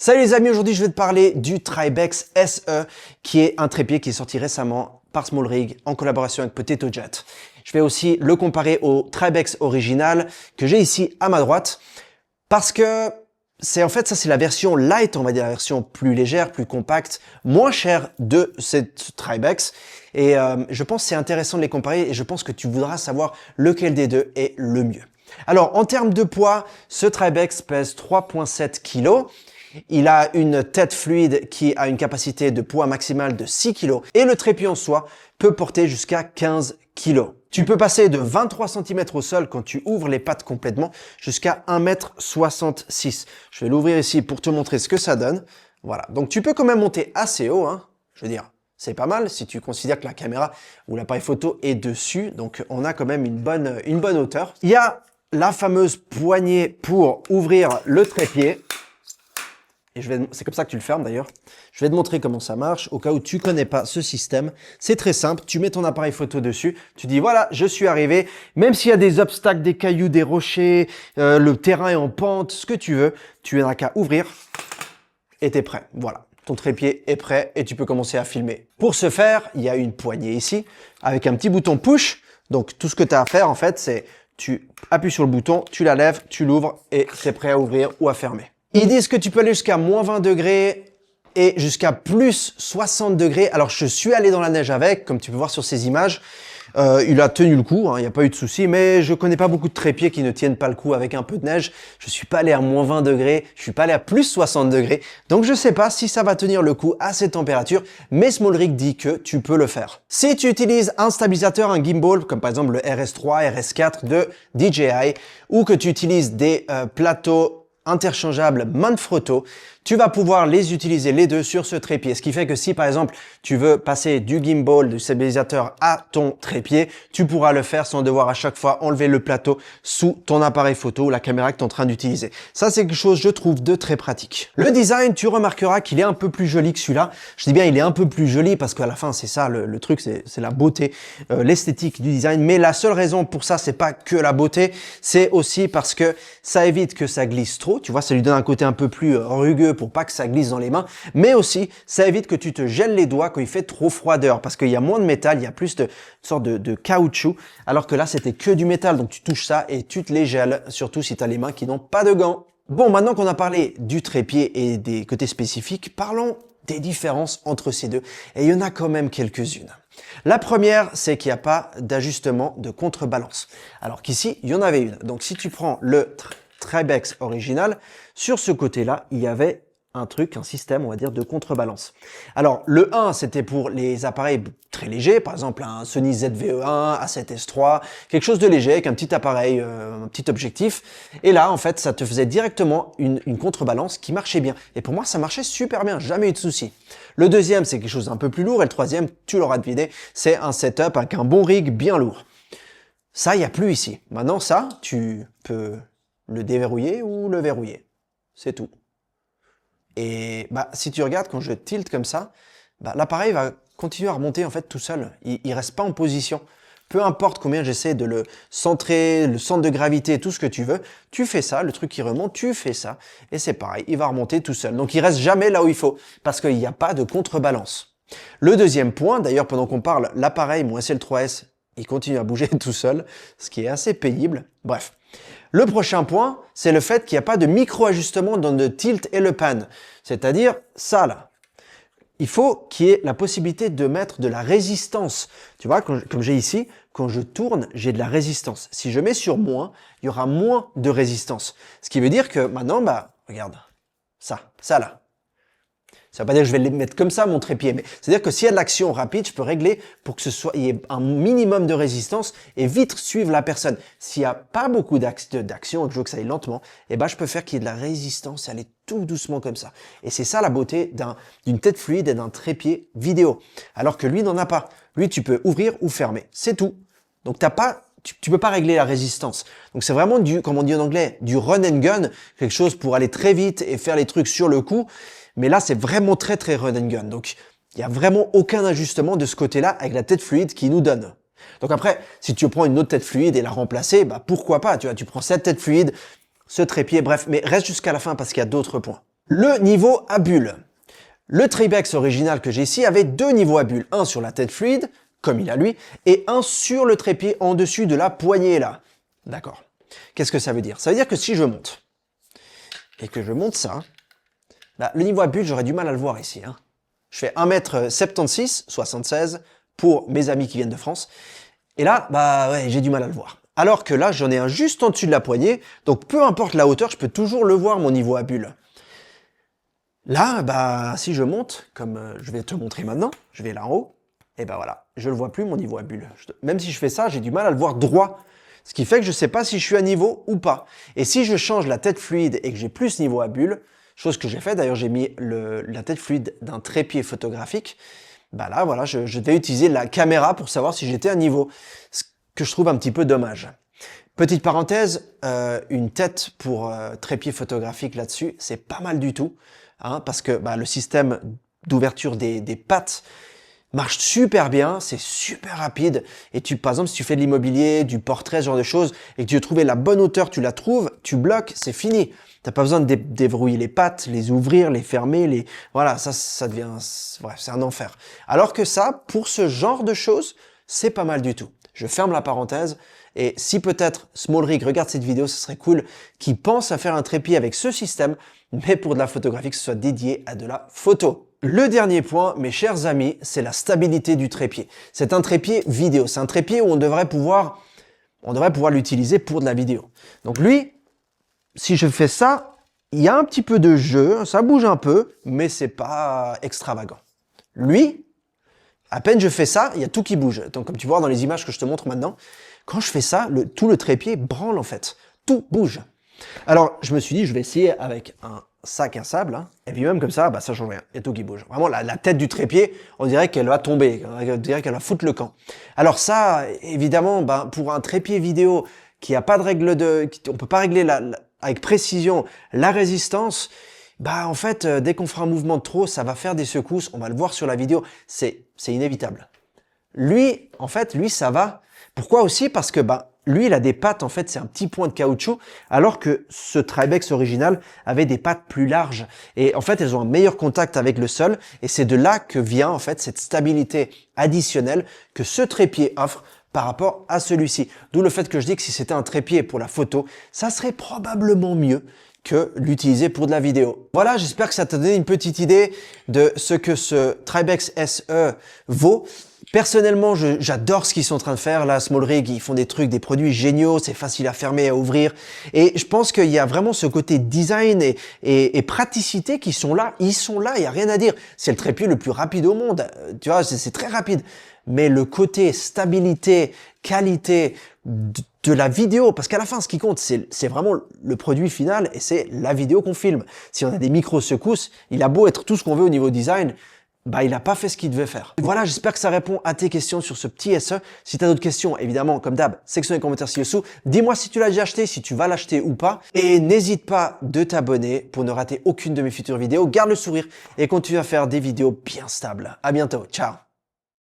Salut les amis, aujourd'hui je vais te parler du Tribex SE qui est un trépied qui est sorti récemment par Small Rig en collaboration avec Potato Jet. Je vais aussi le comparer au Tribex original que j'ai ici à ma droite parce que c'est la version light, on va dire la version plus légère, plus compacte, moins chère de cette Tribex. Et je pense que c'est intéressant de les comparer et je pense que tu voudras savoir lequel des deux est le mieux. Alors en termes de poids, ce Tribex pèse 3,7 kg. Il a une tête fluide qui a une capacité de poids maximale de 6 kg et le trépied en soi peut porter jusqu'à 15 kg. Tu peux passer de 23 cm au sol quand tu ouvres les pattes complètement jusqu'à 1,66 m. Je vais l'ouvrir ici pour te montrer ce que ça donne. Voilà, donc tu peux quand même monter assez haut, hein. Je veux dire, c'est pas mal si tu considères que la caméra ou l'appareil photo est dessus. Donc on a quand même une bonne hauteur. Il y a la fameuse poignée pour ouvrir le trépied. Et c'est comme ça que tu le fermes d'ailleurs. Je vais te montrer comment ça marche au cas où tu connais pas ce système. C'est très simple, tu mets ton appareil photo dessus, tu dis voilà, je suis arrivé. Même s'il y a des obstacles, des cailloux, des rochers, le terrain est en pente, ce que tu veux, tu n'as qu'à ouvrir et t'es prêt. Voilà, ton trépied est prêt et tu peux commencer à filmer. Pour ce faire, il y a une poignée ici avec un petit bouton push. Donc tout ce que tu as à faire en fait, c'est tu appuies sur le bouton, tu la lèves, tu l'ouvres et c'est prêt à ouvrir ou à fermer. Ils disent que tu peux aller jusqu'à moins 20 degrés et jusqu'à plus 60 degrés. Alors, je suis allé dans la neige avec, comme tu peux voir sur ces images. Il a tenu le coup, hein, il n'y a pas eu de souci, mais je connais pas beaucoup de trépieds qui ne tiennent pas le coup avec un peu de neige. Je suis pas allé à moins 20 degrés, je suis pas allé à plus 60 degrés. Donc, je sais pas si ça va tenir le coup à ces températures, mais Small Rig dit que tu peux le faire. Si tu utilises un stabilisateur, un gimbal, comme par exemple le RS3, RS4 de DJI, ou que tu utilises des plateaux interchangeables Manfrotto, tu vas pouvoir les utiliser les deux sur ce trépied. Ce qui fait que si par exemple tu veux passer du gimbal, du stabilisateur à ton trépied, tu pourras le faire sans devoir à chaque fois enlever le plateau sous ton appareil photo ou la caméra que tu es en train d'utiliser. Ça c'est quelque chose je trouve de très pratique. Le design, tu remarqueras qu'il est un peu plus joli que celui-là. Je dis bien il est un peu plus joli parce qu'à la fin c'est ça le truc, c'est la beauté, l'esthétique du design. Mais la seule raison pour ça, c'est pas que la beauté, c'est aussi parce que ça évite que ça glisse trop. Tu vois, ça lui donne un côté un peu plus rugueux pour pas que ça glisse dans les mains, mais aussi ça évite que tu te gèles les doigts quand il fait trop froid dehors parce qu'il y a moins de métal, il y a plus de sorte de caoutchouc, alors que là c'était que du métal, donc tu touches ça et tu te les gèles, surtout si tu as les mains qui n'ont pas de gants. Bon, maintenant qu'on a parlé du trépied et des côtés spécifiques, parlons des différences entre ces deux, et il y en a quand même quelques-unes. La première, c'est qu'il n'y a pas d'ajustement de contrebalance, alors qu'ici, il y en avait une. Donc si tu prends le Tribex original, sur ce côté-là, il y avait un système, on va dire, de contrebalance. Alors, le 1, c'était pour les appareils très légers, par exemple un Sony ZV-E1, A7S3, quelque chose de léger, avec un petit appareil, un petit objectif. Et là, en fait, ça te faisait directement une contrebalance qui marchait bien. Et pour moi, ça marchait super bien, jamais eu de souci. Le deuxième, c'est quelque chose d'un peu plus lourd. Et le troisième, tu l'auras deviné, c'est un setup avec un bon rig bien lourd. Ça, il n'y a plus ici. Maintenant, ça, tu peux le déverrouiller ou le verrouiller. C'est tout. Et si tu regardes, quand je tilte comme ça, l'appareil va continuer à remonter en fait tout seul. Il reste pas en position. Peu importe combien j'essaie de le centrer, le centre de gravité, tout ce que tu veux, tu fais ça, le truc qui remonte, tu fais ça, et c'est pareil, il va remonter tout seul. Donc il reste jamais là où il faut, parce qu'il n'y a pas de contrebalance. Le deuxième point, d'ailleurs pendant qu'on parle, l'appareil, mon SL3S, il continue à bouger tout seul, ce qui est assez pénible. Bref. Le prochain point, c'est le fait qu'il n'y a pas de micro-ajustement dans le tilt et le pan. C'est-à-dire ça là. Il faut qu'il y ait la possibilité de mettre de la résistance. Tu vois, comme j'ai ici, quand je tourne, j'ai de la résistance. Si je mets sur moins, il y aura moins de résistance. Ce qui veut dire que maintenant, regarde, ça là. Ça veut pas dire que je vais les mettre comme ça, mon trépied, mais c'est-à-dire que s'il y a de l'action rapide, je peux régler pour que il y ait un minimum de résistance et vite suivre la personne. S'il n'y a pas beaucoup d'action et que je veux que ça aille lentement, je peux faire qu'il y ait de la résistance et aller tout doucement comme ça. Et c'est ça la beauté d'une tête fluide et d'un trépied vidéo. Alors que lui n'en a pas. Lui, tu peux ouvrir ou fermer. C'est tout. Donc tu peux pas régler la résistance. Donc c'est vraiment comme on dit en anglais, du run and gun, quelque chose pour aller très vite et faire les trucs sur le coup. Mais là, c'est vraiment très très run and gun. Donc, il n'y a vraiment aucun ajustement de ce côté-là avec la tête fluide qu'il nous donne. Donc après, si tu prends une autre tête fluide et la remplacer, pourquoi pas, tu vois, tu prends cette tête fluide, ce trépied, bref, mais reste jusqu'à la fin parce qu'il y a d'autres points. Le niveau à bulles. Le Tribex original que j'ai ici avait deux niveaux à bulles. Un sur la tête fluide, comme il a lui, et un sur le trépied en dessus de la poignée là. D'accord. Qu'est-ce que ça veut dire? Ça veut dire que si je monte, et que je monte ça, bah, le niveau à bulles, j'aurais du mal à le voir ici. Hein. Je fais 1m76, 76, pour mes amis qui viennent de France. Et là, bah ouais, j'ai du mal à le voir. Alors que là, j'en ai un juste en dessus de la poignée, donc peu importe la hauteur, je peux toujours le voir, mon niveau à bulles. Là, bah, si je monte, comme je vais te montrer maintenant, je vais là en haut, et ben voilà, je le vois plus mon niveau à bulles. Même si je fais ça, j'ai du mal à le voir droit. Ce qui fait que je ne sais pas si je suis à niveau ou pas. Et si je change la tête fluide et que j'ai plus niveau à bulles, chose que j'ai fait, d'ailleurs j'ai mis la tête fluide d'un trépied photographique, bah là voilà, je vais utiliser la caméra pour savoir si j'étais à niveau. Ce que je trouve un petit peu dommage. Petite parenthèse, une tête pour trépied photographique là-dessus, c'est pas mal du tout. Hein, parce que bah, le système d'ouverture des pattes marche super bien, c'est super rapide. Et par exemple, si tu fais de l'immobilier, du portrait, ce genre de choses, et que tu veux trouver la bonne hauteur, tu la trouves, tu bloques, c'est fini. T'as pas besoin de déverrouiller les pattes, les ouvrir, les fermer, voilà, ça devient, bref, c'est un enfer. Alors que ça, pour ce genre de choses, c'est pas mal du tout. Je ferme la parenthèse. Et si peut-être Small Rig regarde cette vidéo, ce serait cool qu'il pense à faire un trépied avec ce système, mais pour de la photographie, que ce soit dédié à de la photo. Le dernier point, mes chers amis, c'est la stabilité du trépied. C'est un trépied vidéo. C'est un trépied où on devrait pouvoir l'utiliser pour de la vidéo. Donc lui, si je fais ça, il y a un petit peu de jeu, ça bouge un peu, mais c'est pas extravagant. Lui, à peine je fais ça, il y a tout qui bouge. Donc comme tu vois dans les images que je te montre maintenant, quand je fais ça, tout le trépied branle en fait. Tout bouge. Alors, je me suis dit, je vais essayer avec un sac à sable. Hein, et puis même comme ça, bah, ça change rien. Il y a tout qui bouge. Vraiment, la tête du trépied, on dirait qu'elle va tomber. On dirait qu'elle va foutre le camp. Alors ça, évidemment, bah, pour un trépied vidéo qui n'a pas de règle on peut pas régler avec précision la résistance, bah en fait, dès qu'on fera un mouvement de trop, ça va faire des secousses. On va le voir sur la vidéo. C'est inévitable. Lui, en fait, lui, ça va. Pourquoi aussi? Parce que bah, lui, il a des pattes, en fait, c'est un petit point de caoutchouc, alors que ce Tribex original avait des pattes plus larges. Et en fait, elles ont un meilleur contact avec le sol, et c'est de là que vient, en fait, cette stabilité additionnelle que ce trépied offre par rapport à celui-ci. D'où le fait que je dis que si c'était un trépied pour la photo, ça serait probablement mieux que l'utiliser pour de la vidéo. Voilà, j'espère que ça t'a donné une petite idée de ce que ce Tribex SE vaut. Personnellement, j'adore ce qu'ils sont en train de faire. Là, Small Rig, ils font des trucs, des produits géniaux, c'est facile à fermer, à ouvrir. Et je pense qu'il y a vraiment ce côté design et praticité qui sont là. Ils sont là, il n'y a rien à dire. C'est le trépied le plus rapide au monde. Tu vois, c'est très rapide. Mais le côté stabilité, qualité de la vidéo, parce qu'à la fin, ce qui compte, c'est vraiment le produit final et c'est la vidéo qu'on filme. Si on a des micro-secousses, il a beau être tout ce qu'on veut au niveau design, bah, il n'a pas fait ce qu'il devait faire. Voilà, j'espère que ça répond à tes questions sur ce petit SE. Si tu as d'autres questions, évidemment, comme d'hab, section des commentaires ci-dessous. Dis-moi si tu l'as déjà acheté, si tu vas l'acheter ou pas. Et n'hésite pas de t'abonner pour ne rater aucune de mes futures vidéos. Garde le sourire et continue à faire des vidéos bien stables. À bientôt. Ciao.